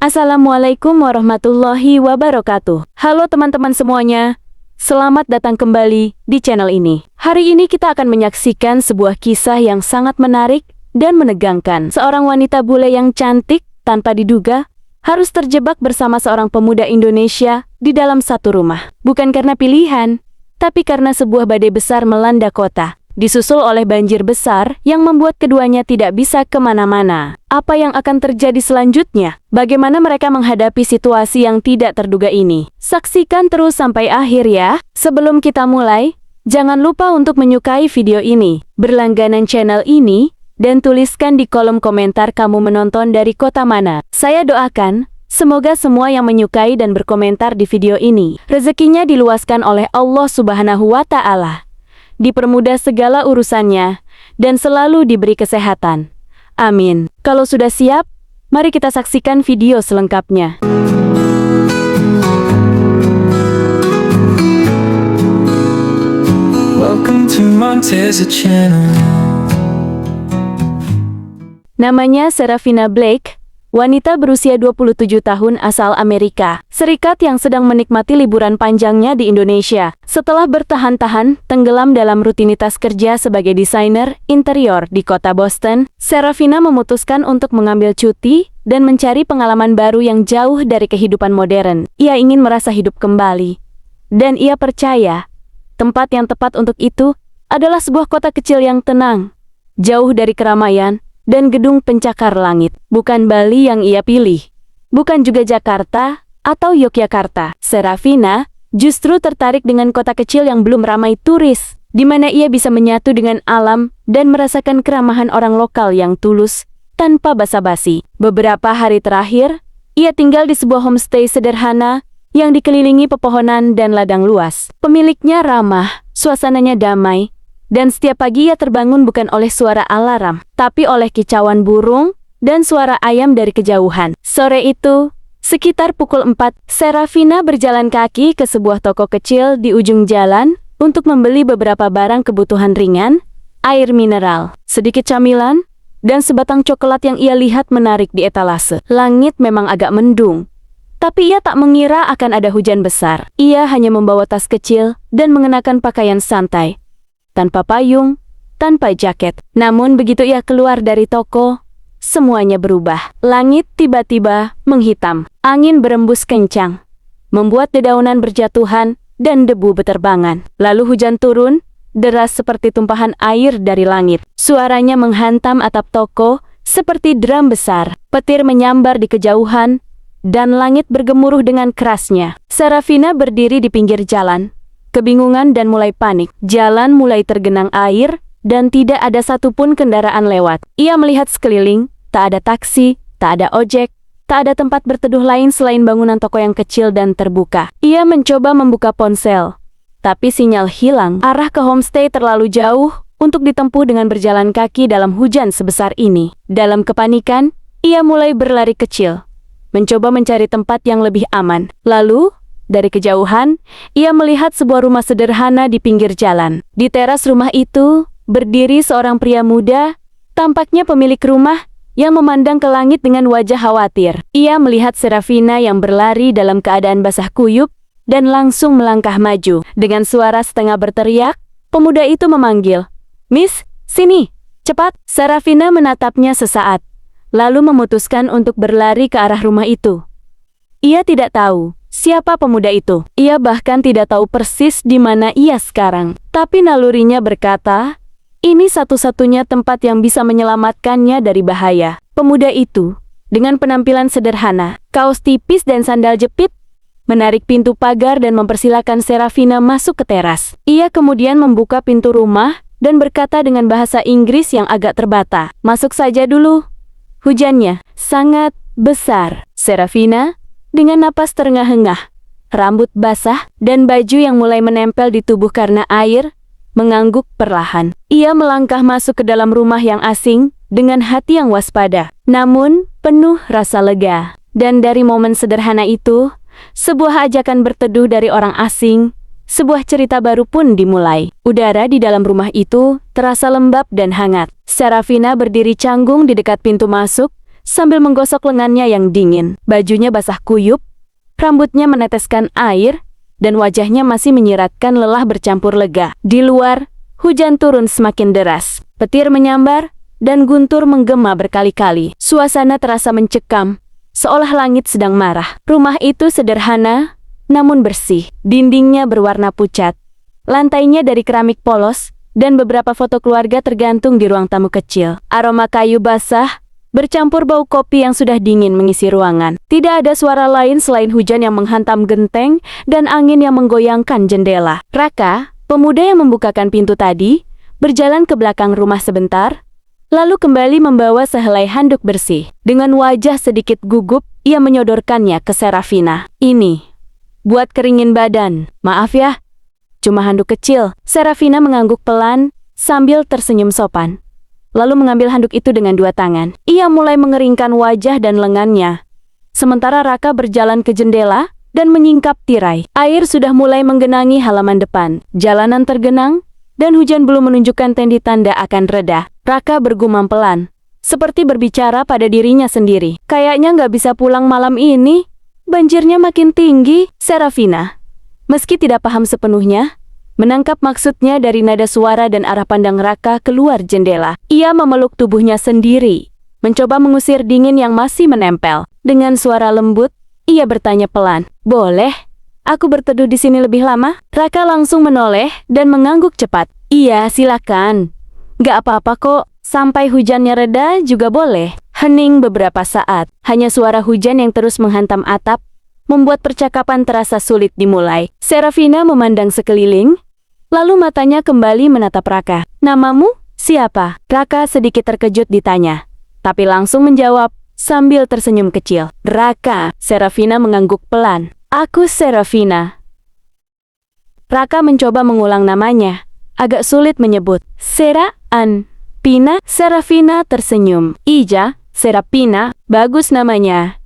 Assalamualaikum warahmatullahi wabarakatuh. Halo teman-teman semuanya, selamat datang kembali di channel ini. Hari ini kita akan menyaksikan sebuah kisah yang sangat menarik dan menegangkan. Seorang wanita bule yang cantik tanpa diduga harus terjebak bersama seorang pemuda Indonesia di dalam satu rumah. Bukan karena pilihan, tapi karena sebuah badai besar melanda kota, disusul oleh banjir besar yang membuat keduanya tidak bisa kemana-mana. Apa yang akan terjadi selanjutnya? Bagaimana mereka menghadapi situasi yang tidak terduga ini? Saksikan terus sampai akhir ya. Sebelum kita mulai, jangan lupa untuk menyukai video ini, berlangganan channel ini, dan tuliskan di kolom komentar kamu menonton dari kota mana. Saya doakan, semoga semua yang menyukai dan berkomentar di video ini, rezekinya diluaskan oleh Allah Subhanahu wa Ta'ala, dipermudah segala urusannya, dan selalu diberi kesehatan. Amin. Kalau sudah siap, mari kita saksikan video selengkapnya. Welcome to Monteza Channel. Namanya Serafina Blake, wanita berusia 27 tahun asal Amerika Serikat yang sedang menikmati liburan panjangnya di Indonesia. Setelah bertahan-tahan tenggelam dalam rutinitas kerja sebagai desainer interior di kota Boston, Serafina memutuskan untuk mengambil cuti dan mencari pengalaman baru yang jauh dari kehidupan modern. Ia ingin merasa hidup kembali. Dan ia percaya, tempat yang tepat untuk itu adalah sebuah kota kecil yang tenang, jauh dari keramaian dan gedung pencakar langit. Bukan Bali yang ia pilih, bukan juga Jakarta atau Yogyakarta. Serafina justru tertarik dengan kota kecil yang belum ramai turis, di mana ia bisa menyatu dengan alam dan merasakan keramahan orang lokal yang tulus tanpa basa-basi. Beberapa hari terakhir, ia tinggal di sebuah homestay sederhana yang dikelilingi pepohonan dan ladang luas. Pemiliknya ramah, suasananya damai, dan setiap pagi ia terbangun bukan oleh suara alarm, tapi oleh kicauan burung dan suara ayam dari kejauhan. Sore itu, sekitar pukul 4, Serafina berjalan kaki ke sebuah toko kecil di ujung jalan untuk membeli beberapa barang kebutuhan ringan, air mineral, sedikit camilan, dan sebatang coklat yang ia lihat menarik di etalase. Langit memang agak mendung, tapi ia tak mengira akan ada hujan besar. Ia hanya membawa tas kecil dan mengenakan pakaian santai, tanpa payung, tanpa jaket. Namun begitu ia keluar dari toko, semuanya berubah. Langit tiba-tiba menghitam. Angin berembus kencang, membuat dedaunan berjatuhan dan debu beterbangan. Lalu hujan turun, deras seperti tumpahan air dari langit. Suaranya menghantam atap toko seperti drum besar. Petir menyambar di kejauhan, dan langit bergemuruh dengan kerasnya. Serafina berdiri di pinggir jalan, kebingungan dan mulai panik. Jalan mulai tergenang air, dan tidak ada satupun kendaraan lewat. Ia melihat sekeliling, tak ada taksi, tak ada ojek, tak ada tempat berteduh lain selain bangunan toko yang kecil dan terbuka. Ia mencoba membuka ponsel, tapi sinyal hilang. Arah ke homestay terlalu jauh untuk ditempuh dengan berjalan kaki dalam hujan sebesar ini. Dalam kepanikan, ia mulai berlari kecil, mencoba mencari tempat yang lebih aman. Lalu, dari kejauhan, ia melihat sebuah rumah sederhana di pinggir jalan. Di teras rumah itu, berdiri seorang pria muda, tampaknya pemilik rumah, yang memandang ke langit dengan wajah khawatir. Ia melihat Serafina yang berlari dalam keadaan basah kuyup, dan langsung melangkah maju. Dengan suara setengah berteriak, pemuda itu memanggil, "Miss, sini, cepat!" Serafina menatapnya sesaat, lalu memutuskan untuk berlari ke arah rumah itu. Ia tidak tahu siapa pemuda itu. Ia bahkan tidak tahu persis di mana ia sekarang. Tapi nalurinya berkata, ini satu-satunya tempat yang bisa menyelamatkannya dari bahaya. Pemuda itu, dengan penampilan sederhana, kaos tipis dan sandal jepit, menarik pintu pagar dan mempersilakan Serafina masuk ke teras. Ia kemudian membuka pintu rumah dan berkata dengan bahasa Inggris yang agak terbata, "Masuk saja dulu. Hujannya sangat besar." Serafina, dengan napas terengah-engah, rambut basah, dan baju yang mulai menempel di tubuh karena air, mengangguk perlahan. Ia melangkah masuk ke dalam rumah yang asing dengan hati yang waspada, namun penuh rasa lega. Dan dari momen sederhana itu, sebuah ajakan berteduh dari orang asing, sebuah cerita baru pun dimulai. Udara di dalam rumah itu terasa lembab dan hangat. Serafina berdiri canggung di dekat pintu masuk, sambil menggosok lengannya yang dingin. Bajunya basah kuyup, rambutnya meneteskan air, dan wajahnya masih menyiratkan lelah bercampur lega. Di luar, hujan turun semakin deras. Petir menyambar, dan guntur menggema berkali-kali. Suasana terasa mencekam, seolah langit sedang marah. Rumah itu sederhana, namun bersih. Dindingnya berwarna pucat, lantainya dari keramik polos, dan beberapa foto keluarga tergantung di ruang tamu kecil. Aroma kayu basah bercampur bau kopi yang sudah dingin mengisi ruangan. Tidak ada suara lain selain hujan yang menghantam genteng dan angin yang menggoyangkan jendela. Raka, pemuda yang membukakan pintu tadi, berjalan ke belakang rumah sebentar, lalu kembali membawa sehelai handuk bersih. Dengan wajah sedikit gugup, ia menyodorkannya ke Serafina. Ini buat keringin badan. Maaf ya, cuma handuk kecil. Serafina mengangguk pelan sambil tersenyum sopan, lalu mengambil handuk itu dengan dua tangan. Ia mulai mengeringkan wajah dan lengannya, sementara Raka berjalan ke jendela dan menyingkap tirai. Air sudah mulai menggenangi halaman depan. Jalanan tergenang, dan hujan belum menunjukkan tanda akan reda. Raka bergumam pelan, seperti berbicara pada dirinya sendiri. Kayaknya nggak bisa pulang malam ini. Banjirnya makin tinggi. Serafina, meski tidak paham sepenuhnya, menangkap maksudnya dari nada suara dan arah pandang Raka keluar jendela. Ia memeluk tubuhnya sendiri, mencoba mengusir dingin yang masih menempel. Dengan suara lembut, ia bertanya pelan, "Boleh aku berteduh di sini lebih lama?" Raka langsung menoleh dan mengangguk cepat. "Iya, silakan. Gak apa-apa kok, sampai hujannya reda juga boleh." Hening beberapa saat, hanya suara hujan yang terus menghantam atap, membuat percakapan terasa sulit dimulai. Serafina memandang sekeliling, lalu matanya kembali menatap Raka. "Namamu siapa?" Raka sedikit terkejut ditanya, tapi langsung menjawab sambil tersenyum kecil. "Raka." Serafina mengangguk pelan. "Aku Serafina." Raka mencoba mengulang namanya, agak sulit menyebut. Pina. Serafina tersenyum. "Ija, Serapina, bagus namanya,"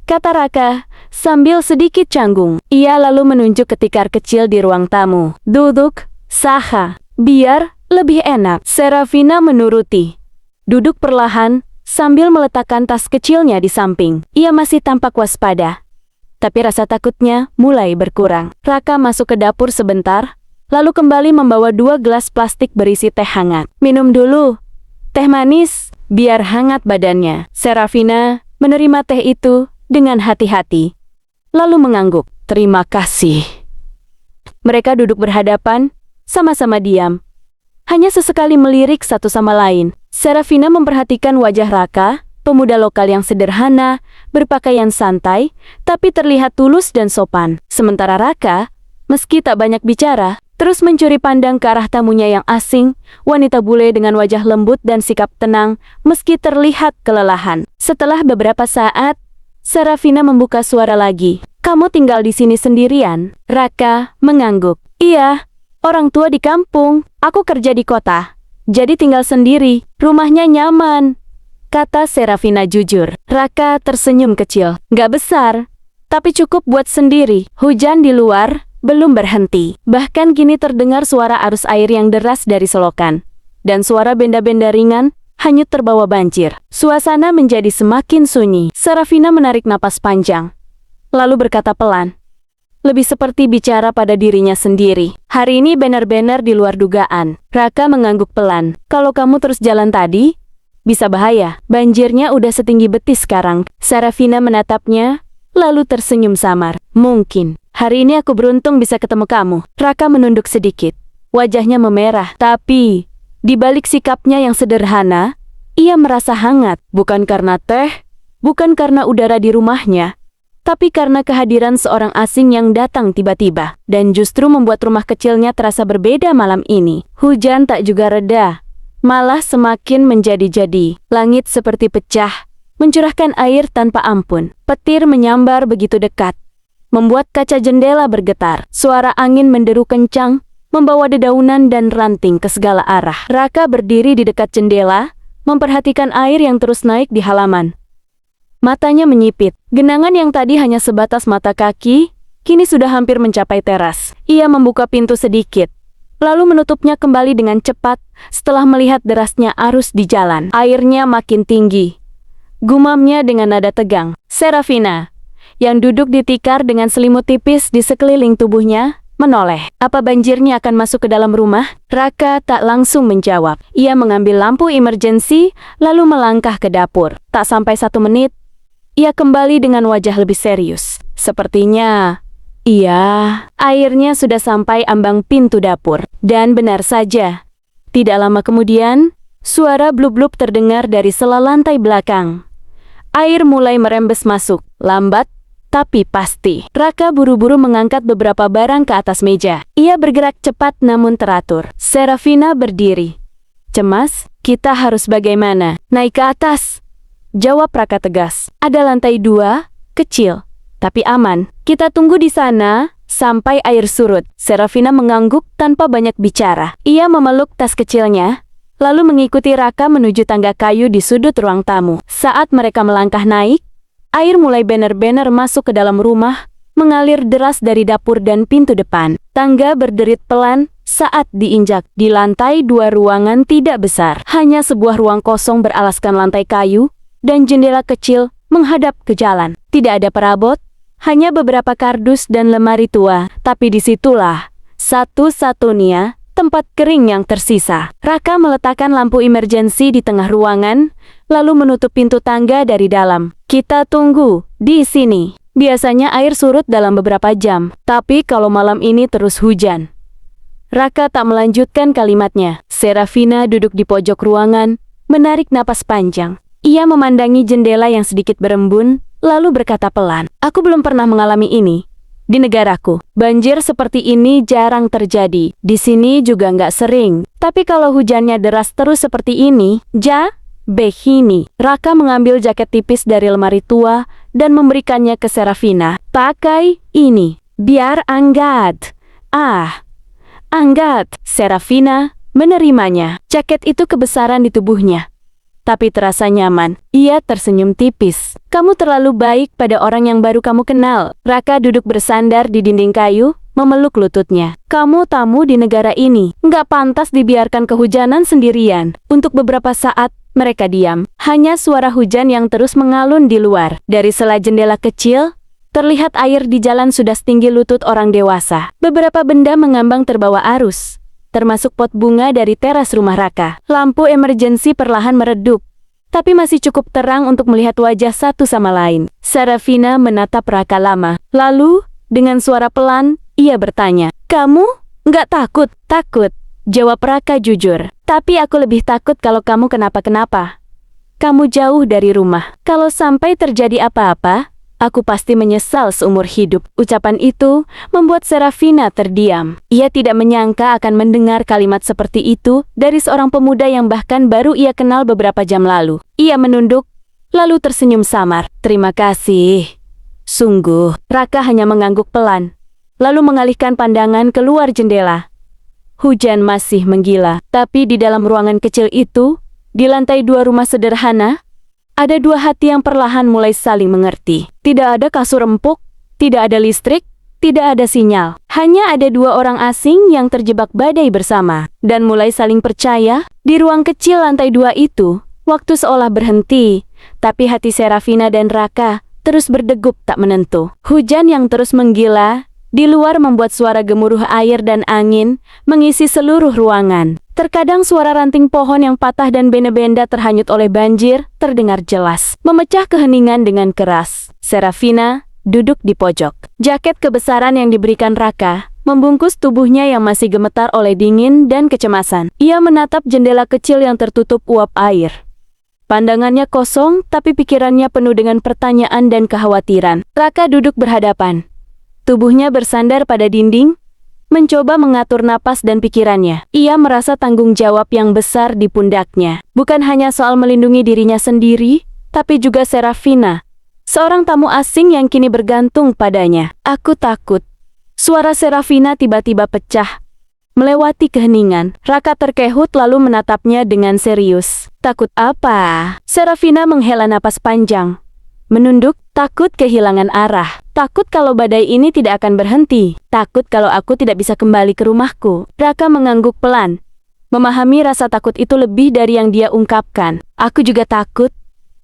kata Raka sambil sedikit canggung. Ia lalu menunjuk ke tikar kecil di ruang tamu. "Duduk, Saha, biar lebih enak." Serafina menuruti. Duduk perlahan sambil meletakkan tas kecilnya di samping. Ia masih tampak waspada, tapi rasa takutnya mulai berkurang. Raka masuk ke dapur sebentar, lalu kembali membawa 2 gelas plastik berisi teh hangat. "Minum dulu, teh manis, biar hangat badannya." Serafina menerima teh itu dengan hati-hati, lalu mengangguk. "Terima kasih." Mereka duduk berhadapan, sama-sama diam, hanya sesekali melirik satu sama lain. Serafina memperhatikan wajah Raka, pemuda lokal yang sederhana, berpakaian santai, tapi terlihat tulus dan sopan. Sementara Raka, meski tak banyak bicara, terus mencuri pandang ke arah tamunya yang asing, wanita bule dengan wajah lembut dan sikap tenang, meski terlihat kelelahan. Setelah beberapa saat, Serafina membuka suara lagi. "Kamu tinggal di sini sendirian?" Raka mengangguk. "Iya, orang tua di kampung, aku kerja di kota, jadi tinggal sendiri. Rumahnya nyaman," kata Serafina jujur. Raka tersenyum kecil. "Gak besar, tapi cukup buat sendiri." Hujan di luar belum berhenti. Bahkan kini terdengar suara arus air yang deras dari selokan, dan suara benda-benda ringan hanyut terbawa banjir. Suasana menjadi semakin sunyi. Serafina menarik napas panjang, lalu berkata pelan, lebih seperti bicara pada dirinya sendiri. "Hari ini benar-benar di luar dugaan." Raka mengangguk pelan. "Kalau kamu terus jalan tadi, bisa bahaya. Banjirnya udah setinggi betis sekarang." Serafina menatapnya, lalu tersenyum samar. "Mungkin hari ini aku beruntung bisa ketemu kamu." Raka menunduk sedikit. Wajahnya memerah, tapi di balik sikapnya yang sederhana, ia merasa hangat. Bukan karena teh, bukan karena udara di rumahnya, tapi karena kehadiran seorang asing yang datang tiba-tiba, dan justru membuat rumah kecilnya terasa berbeda malam ini. Hujan tak juga reda, malah semakin menjadi-jadi. Langit seperti pecah, mencurahkan air tanpa ampun. Petir menyambar begitu dekat, membuat kaca jendela bergetar. Suara angin menderu kencang, membawa dedaunan dan ranting ke segala arah. Raka berdiri di dekat jendela, memperhatikan air yang terus naik di halaman. Matanya menyipit. Genangan yang tadi hanya sebatas mata kaki, kini sudah hampir mencapai teras. Ia membuka pintu sedikit, lalu menutupnya kembali dengan cepat setelah melihat derasnya arus di jalan. Airnya makin tinggi, Gumamnya dengan nada tegang. Serafina, yang duduk di tikar dengan selimut tipis di sekeliling tubuhnya, menoleh. Apa banjirnya akan masuk ke dalam rumah? Raka tak langsung menjawab. Ia mengambil lampu emergency, lalu melangkah ke dapur. Tak sampai 1 menit, ia kembali dengan wajah lebih serius. Sepertinya, airnya sudah sampai ambang pintu dapur. Dan benar saja, tidak lama kemudian, suara blub-blub terdengar dari sela lantai belakang. Air mulai merembes masuk, lambat, tapi pasti. Raka buru-buru mengangkat beberapa barang ke atas meja. Ia bergerak cepat namun teratur. Serafina berdiri. Cemas, kita harus bagaimana? Naik ke atas. Jawab Raka tegas. Ada lantai 2, kecil, tapi aman. Kita tunggu di sana sampai air surut. Serafina mengangguk tanpa banyak bicara. Ia memeluk tas kecilnya, lalu mengikuti Raka menuju tangga kayu di sudut ruang tamu. Saat mereka melangkah naik, air mulai benar-benar masuk ke dalam rumah, mengalir deras dari dapur dan pintu depan. Tangga berderit pelan saat diinjak. Di lantai 2 ruangan tidak besar. Hanya sebuah ruang kosong beralaskan lantai kayu, dan jendela kecil menghadap ke jalan. Tidak ada perabot, hanya beberapa kardus dan lemari tua. Tapi disitulah satu-satunya tempat kering yang tersisa. Raka meletakkan lampu emergency di tengah ruangan, lalu menutup pintu tangga dari dalam. Kita tunggu di sini. Biasanya air surut dalam beberapa jam, tapi kalau malam ini terus hujan. Raka tak melanjutkan kalimatnya. Serafina duduk di pojok ruangan, menarik napas panjang. Ia memandangi jendela yang sedikit berembun, lalu berkata pelan, "Aku belum pernah mengalami ini di negaraku. Banjir seperti ini jarang terjadi. Di sini juga nggak sering. Tapi kalau hujannya deras terus seperti ini, begini." Raka mengambil jaket tipis dari lemari tua dan memberikannya ke Serafina. "Pakai ini, biar hangat." Hangat. Serafina menerimanya. Jaket itu kebesaran di tubuhnya, tapi terasa nyaman. Ia tersenyum tipis. "Kamu terlalu baik pada orang yang baru kamu kenal." Raka duduk bersandar di dinding kayu, memeluk lututnya. "Kamu tamu di negara ini, nggak pantas dibiarkan kehujanan sendirian." Untuk beberapa saat, mereka diam. Hanya suara hujan yang terus mengalun di luar. Dari sela jendela kecil, terlihat air di jalan sudah setinggi lutut orang dewasa. Beberapa benda mengambang terbawa arus, termasuk pot bunga dari teras rumah Raka. Lampu emergency perlahan meredup, tapi masih cukup terang untuk melihat wajah satu sama lain. Serafina menatap Raka lama. Lalu, dengan suara pelan, ia bertanya, "Kamu nggak takut?" "Takut," jawab Raka jujur. "Tapi aku lebih takut kalau kamu kenapa-kenapa. Kamu jauh dari rumah. Kalau sampai terjadi apa-apa, aku pasti menyesal seumur hidup." Ucapan itu membuat Serafina terdiam. Ia tidak menyangka akan mendengar kalimat seperti itu dari seorang pemuda yang bahkan baru ia kenal beberapa jam lalu. Ia menunduk, lalu tersenyum samar. "Terima kasih. Sungguh." Raka hanya mengangguk pelan, lalu mengalihkan pandangan keluar jendela. Hujan masih menggila, tapi di dalam ruangan kecil itu, di lantai 2 rumah sederhana, ada 2 hati yang perlahan mulai saling mengerti. Tidak ada kasur empuk, tidak ada listrik, tidak ada sinyal. Hanya ada 2 orang asing yang terjebak badai bersama, dan mulai saling percaya. Di ruang kecil lantai 2 itu, waktu seolah berhenti, tapi hati Serafina dan Raka terus berdegup tak menentu. Hujan yang terus menggila di luar membuat suara gemuruh air dan angin mengisi seluruh ruangan. Terkadang suara ranting pohon yang patah dan benda-benda terhanyut oleh banjir terdengar jelas, memecah keheningan dengan keras. Serafina duduk di pojok. Jaket kebesaran yang diberikan Raka membungkus tubuhnya yang masih gemetar oleh dingin dan kecemasan. Ia menatap jendela kecil yang tertutup uap air. Pandangannya kosong, tapi pikirannya penuh dengan pertanyaan dan kekhawatiran. Raka duduk berhadapan. Tubuhnya bersandar pada dinding, mencoba mengatur napas dan pikirannya. Ia merasa tanggung jawab yang besar di pundaknya. Bukan hanya soal melindungi dirinya sendiri, tapi juga Serafina, seorang tamu asing yang kini bergantung padanya. "Aku takut." Suara Serafina tiba-tiba pecah, melewati keheningan. Raka terkehut lalu menatapnya dengan serius. "Takut apa?" Serafina menghela napas panjang, menunduk. "Takut kehilangan arah. Takut kalau badai ini tidak akan berhenti. Takut kalau aku tidak bisa kembali ke rumahku." Raka mengangguk pelan, memahami rasa takut itu lebih dari yang dia ungkapkan. "Aku juga takut,"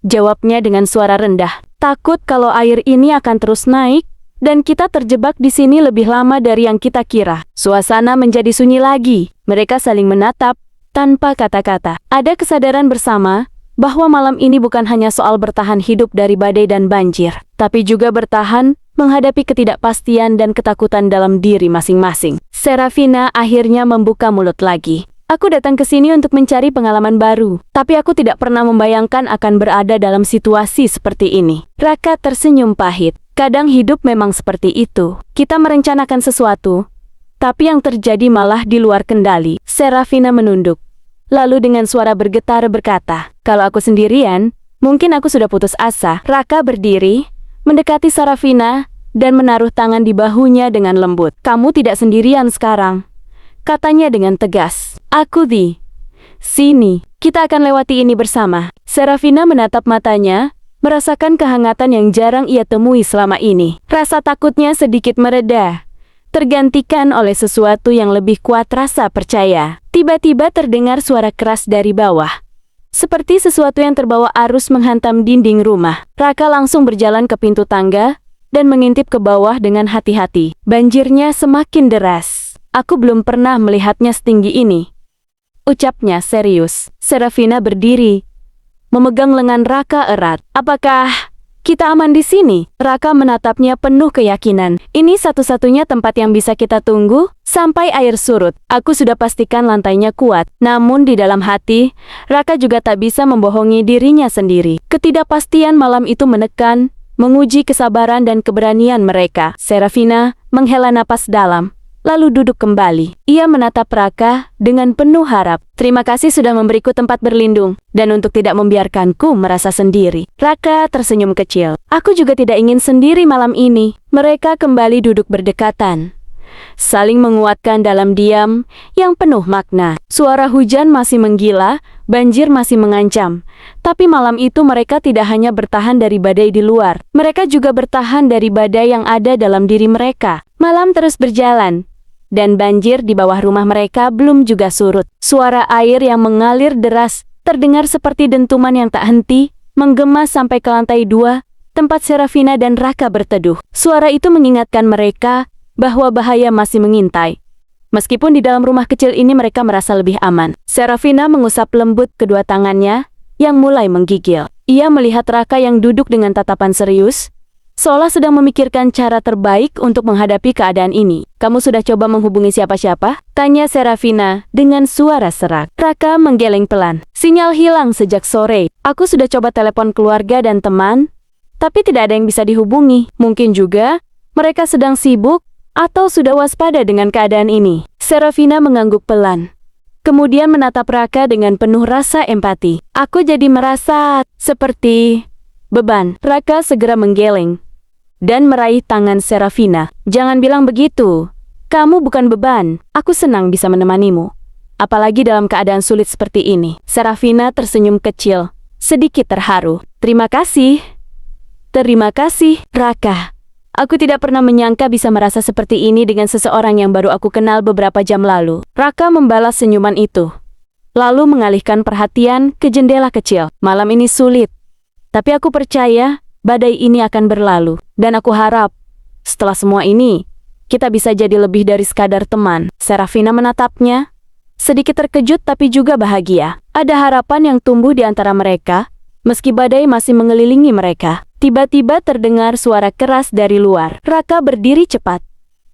Jawabnya dengan suara rendah. Takut kalau air ini akan terus naik, dan kita terjebak di sini lebih lama dari yang kita kira. Suasana menjadi sunyi lagi. Mereka saling menatap, tanpa kata-kata. Ada kesadaran bersama, bahwa malam ini bukan hanya soal bertahan hidup dari badai dan banjir, tapi juga bertahan menghadapi ketidakpastian dan ketakutan dalam diri masing-masing. Serafina akhirnya membuka mulut lagi. Aku datang ke sini untuk mencari pengalaman baru, tapi aku tidak pernah membayangkan akan berada dalam situasi seperti ini. Raka tersenyum pahit. Kadang hidup memang seperti itu. Kita merencanakan sesuatu, tapi yang terjadi malah di luar kendali. Serafina menunduk. Lalu dengan suara bergetar berkata, kalau aku sendirian, mungkin aku sudah putus asa. Raka berdiri, mendekati Serafina, dan menaruh tangan di bahunya dengan lembut. Kamu tidak sendirian sekarang, katanya dengan tegas. Aku di sini. Kita akan lewati ini bersama. Serafina menatap matanya, merasakan kehangatan yang jarang ia temui selama ini. Rasa takutnya sedikit mereda, tergantikan oleh sesuatu yang lebih kuat, rasa percaya. Tiba-tiba terdengar suara keras dari bawah. Seperti sesuatu yang terbawa arus menghantam dinding rumah. Raka langsung berjalan ke pintu tangga dan mengintip ke bawah dengan hati-hati. Banjirnya semakin deras. Aku belum pernah melihatnya setinggi ini, ucapnya serius. Serafina berdiri, memegang lengan Raka erat. Apakah kita aman di sini? Raka menatapnya penuh keyakinan. Ini satu-satunya tempat yang bisa kita tunggu sampai air surut. Aku sudah pastikan lantainya kuat. Namun di dalam hati, Raka juga tak bisa membohongi dirinya sendiri. Ketidakpastian malam itu menekan, menguji kesabaran dan keberanian mereka. Serafina menghela napas dalam, lalu duduk kembali. Ia menatap Raka dengan penuh harap. Terima kasih sudah memberiku tempat berlindung, dan untuk tidak membiarkanku merasa sendiri. Raka tersenyum kecil. Aku juga tidak ingin sendiri malam ini. Mereka kembali duduk berdekatan, saling menguatkan dalam diam yang penuh makna. Suara hujan masih menggila, banjir masih mengancam. Tapi malam itu mereka tidak hanya bertahan dari badai di luar, mereka juga bertahan dari badai yang ada dalam diri mereka. Malam terus berjalan, dan banjir di bawah rumah mereka belum juga surut. Suara air yang mengalir deras terdengar seperti dentuman yang tak henti, menggema sampai ke lantai 2, tempat Serafina dan Raka berteduh. Suara itu mengingatkan mereka bahwa bahaya masih mengintai. Meskipun di dalam rumah kecil ini mereka merasa lebih aman. Serafina mengusap lembut kedua tangannya yang mulai menggigil. Ia melihat Raka yang duduk dengan tatapan serius, seolah sedang memikirkan cara terbaik untuk menghadapi keadaan ini. Kamu sudah coba menghubungi siapa-siapa? Tanya Serafina dengan suara serak. Raka menggeleng pelan. Sinyal hilang sejak sore. Aku sudah coba telepon keluarga dan teman, tapi tidak ada yang bisa dihubungi. Mungkin juga mereka sedang sibuk atau sudah waspada dengan keadaan ini. Serafina mengangguk pelan, kemudian menatap Raka dengan penuh rasa empati. Aku jadi merasa seperti beban. Raka segera menggeleng dan meraih tangan Serafina. Jangan bilang begitu. Kamu bukan beban. Aku senang bisa menemanimu, apalagi dalam keadaan sulit seperti ini. Serafina tersenyum kecil, sedikit terharu. Terima kasih. Terima kasih, Raka. Aku tidak pernah menyangka bisa merasa seperti ini dengan seseorang yang baru aku kenal beberapa jam lalu. Raka membalas senyuman itu, lalu mengalihkan perhatian ke jendela kecil. Malam ini sulit, tapi aku percaya badai ini akan berlalu. Dan aku harap, setelah semua ini, kita bisa jadi lebih dari sekadar teman. Serafina menatapnya, sedikit terkejut tapi juga bahagia. Ada harapan yang tumbuh di antara mereka, meski badai masih mengelilingi mereka. Tiba-tiba terdengar suara keras dari luar. Raka berdiri cepat,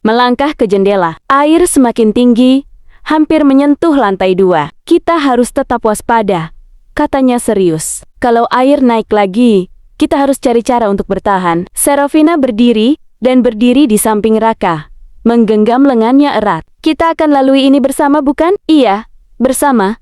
melangkah ke jendela. Air semakin tinggi, hampir menyentuh lantai 2. Kita harus tetap waspada, katanya serius. Kalau air naik lagi, kita harus cari cara untuk bertahan. Serafina berdiri dan berdiri di samping Raka, menggenggam lengannya erat. Kita akan lalui ini bersama, bukan? Iya, bersama,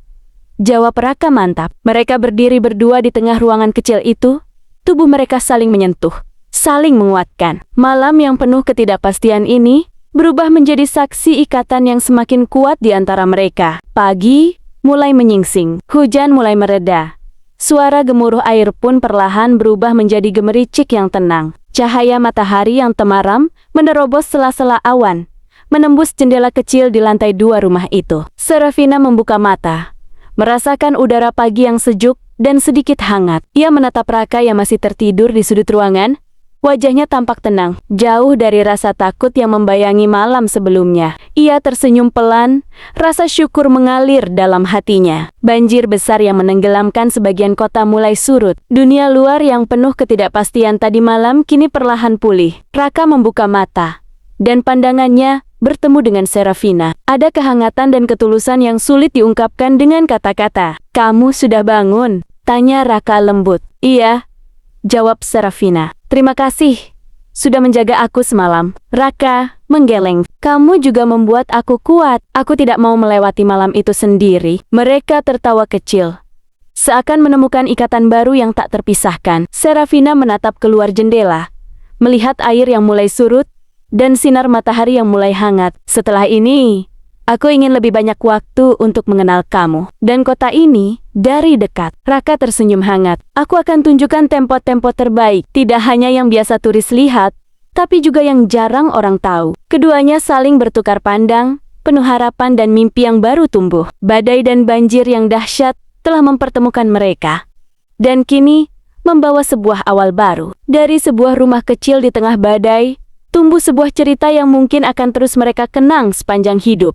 jawab Raka mantap. Mereka berdiri berdua di tengah ruangan kecil itu. Tubuh mereka saling menyentuh, saling menguatkan. Malam yang penuh ketidakpastian ini berubah menjadi saksi ikatan yang semakin kuat di antara mereka. Pagi mulai menyingsing, hujan mulai mereda. Suara gemuruh air pun perlahan berubah menjadi gemericik yang tenang. Cahaya matahari yang temaram menerobos sela-sela awan, menembus jendela kecil di lantai 2 rumah itu. Serafina membuka mata, merasakan udara pagi yang sejuk dan sedikit hangat. Ia menatap Raka yang masih tertidur di sudut ruangan. Wajahnya tampak tenang, jauh dari rasa takut yang membayangi malam sebelumnya. Ia tersenyum pelan, rasa syukur mengalir dalam hatinya. Banjir besar yang menenggelamkan sebagian kota mulai surut. Dunia luar yang penuh ketidakpastian tadi malam kini perlahan pulih. Raka membuka mata, dan pandangannya bertemu dengan Serafina. Ada kehangatan dan ketulusan yang sulit diungkapkan dengan kata-kata. "Kamu sudah bangun?" tanya Raka lembut. "Iya," jawab Serafina. "Terima kasih sudah menjaga aku semalam." Raka menggeleng. "Kamu juga membuat aku kuat. Aku tidak mau melewati malam itu sendiri." Mereka tertawa kecil, seakan menemukan ikatan baru yang tak terpisahkan. Serafina menatap keluar jendela, melihat air yang mulai surut dan sinar matahari yang mulai hangat. "Setelah ini, aku ingin lebih banyak waktu untuk mengenal kamu dan kota ini dari dekat." Raka tersenyum hangat. "Aku akan tunjukkan tempat-tempat terbaik, tidak hanya yang biasa turis lihat, tapi juga yang jarang orang tahu." Keduanya saling bertukar pandang, penuh harapan dan mimpi yang baru tumbuh. Badai dan banjir yang dahsyat telah mempertemukan mereka, dan kini membawa sebuah awal baru. Dari sebuah rumah kecil di tengah badai, tumbuh sebuah cerita yang mungkin akan terus mereka kenang sepanjang hidup.